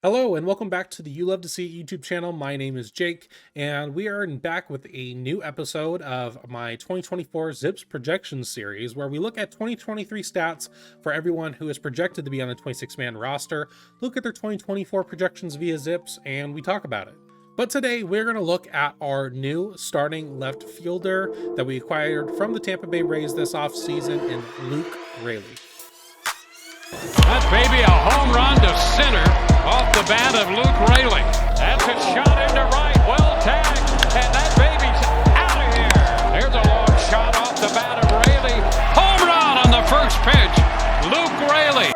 Hello and welcome back to the You Love to See It YouTube channel. My name is Jake, and we are back with a new episode of my 2024 Zips Projections series, where we look at 2023 stats for everyone who is projected to be on a 26-man roster, look at their 2024 projections via Zips, and we talk about it. But today we're going to look at our new starting left fielder that we acquired from the Tampa Bay Rays this offseason in Luke Raley. That's maybe a home run to center off the bat of Luke Raley. That's a shot into right, well tagged, and that baby's out of here. There's a long shot off the bat of Raley. Home run on the first pitch, Luke Raley.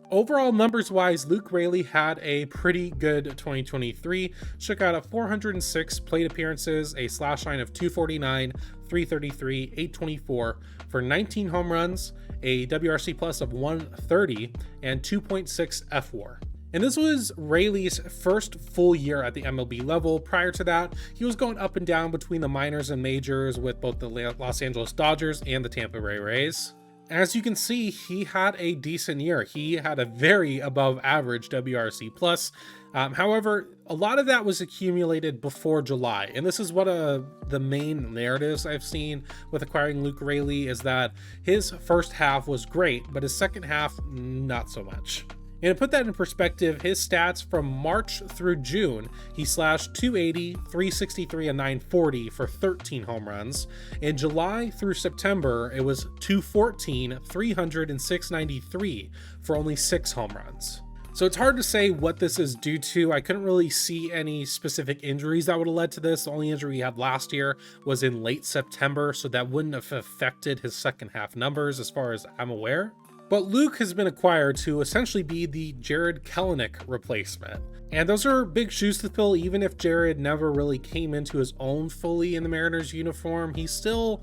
Overall, numbers-wise, Luke Raley had a pretty good 2023. Shook out of 406 plate appearances, a slash line of 249, 333, 824 for 19 home runs, a WRC plus of 130, and 2.6 FWAR. And this was Raley's first full year at the MLB level. Prior to that, he was going up and down between the minors and majors with both the Los Angeles Dodgers and the Tampa Bay Rays. As you can see, he had a decent year. He had a very above average WRC plus. However, a lot of that was accumulated before July. And this is what the main narratives I've seen with acquiring Luke Raley is that his first half was great, but his second half, not so much. And to put that in perspective, his stats from March through June, he slashed 280, 363, and 940 for 13 home runs. In July through September, it was 214, 300, and 693 for only 6 home runs. So it's hard to say what this is due to. I couldn't really see any specific injuries that would have led to this. The only injury he had last year was in late September, so that wouldn't have affected his second half numbers as far as I'm aware. But Luke has been acquired to essentially be the Jarred Kelenic replacement. And those are big shoes to fill. Even if Jarred never really came into his own fully in the Mariners uniform, he's still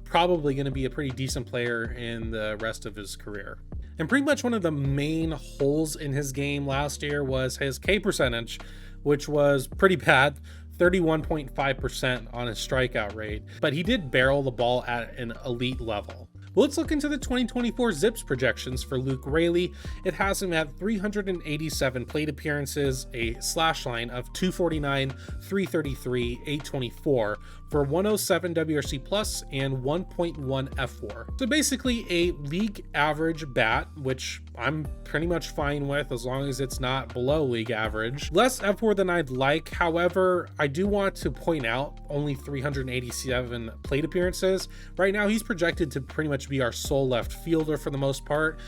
probably going to be a pretty decent player in the rest of his career. And pretty much one of the main holes in his game last year was his K percentage, which was pretty bad. 31.5% on his strikeout rate, but he did barrel the ball at an elite level. Well, let's look into the 2024 Zips projections for Luke Raley. It has him at 387 plate appearances, a slash line of 249, 333, 824 for 107 WRC plus and 1.1 FWAR. So basically a league average bat, which I'm pretty much fine with as long as it's not below league average. Less FWAR than I'd like. However, I do want to point out only 387 plate appearances. Right now, he's projected to pretty much be our sole left fielder for the most part.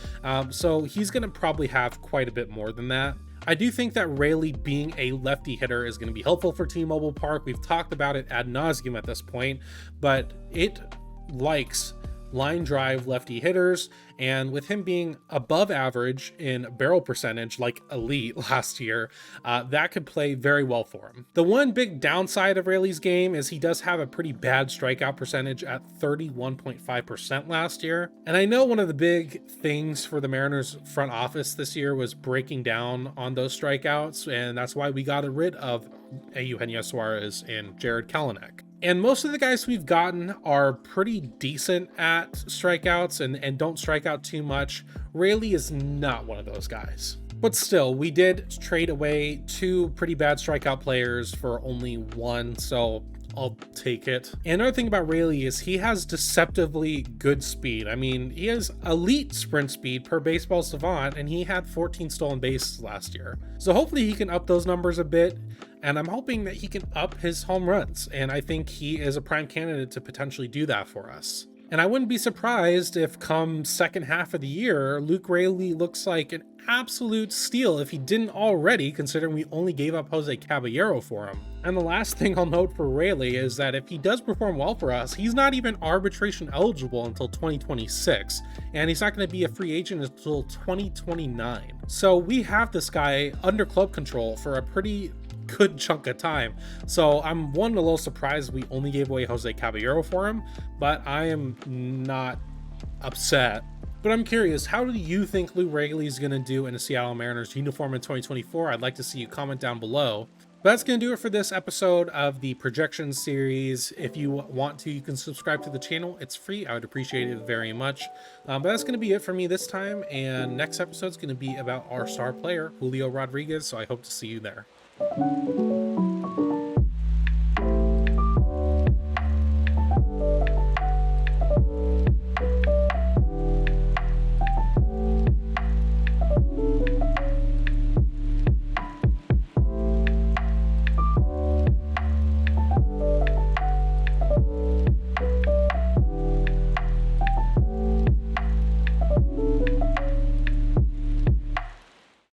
So he's going to probably have quite a bit more than that. I do think that Raley being a lefty hitter is going to be helpful for T-Mobile Park. We've talked about it ad nauseum at this point, but it likes line drive lefty hitters, and with him being above average in barrel percentage like elite last year, that could play very well for him. The one big downside of Raley's game is he does have a pretty bad strikeout percentage at 31.5% last year. And I know one of the big things for the Mariners front office this year was breaking down on those strikeouts, and that's why we got rid of Eugenio Suarez and Jarred Kelenic. And most of the guys we've gotten are pretty decent at strikeouts and don't strike out too much. Raley is not one of those guys. But still, we did trade away 2 pretty bad strikeout players for only 1, so I'll take it. And another thing about Raley is he has deceptively good speed. I mean, he has elite sprint speed per Baseball Savant, and he had 14 stolen bases last year. So hopefully he can up those numbers a bit. And I'm hoping that he can up his home runs. And I think he is a prime candidate to potentially do that for us. And I wouldn't be surprised if come second half of the year, Luke Raley looks like an absolute steal if he didn't already, considering we only gave up Jose Caballero for him. And the last thing I'll note for Raley is that if he does perform well for us, he's not even arbitration eligible until 2026. And he's not going to be a free agent until 2029. So we have this guy under club control for a pretty good chunk of time. So I'm a little surprised we only gave away Jose Caballero for him, but I am not upset. But I'm curious, how do you think Luke Raley is going to do in a Seattle Mariners uniform in 2024? I'd like to see you comment down below. But that's going to do it for this episode of the projection series. If you want to, you can subscribe to the channel. It's free. I would appreciate it very much. But that's going to be it for me this time. And next episode is going to be about our star player, Julio Rodriguez. So I hope to see you there.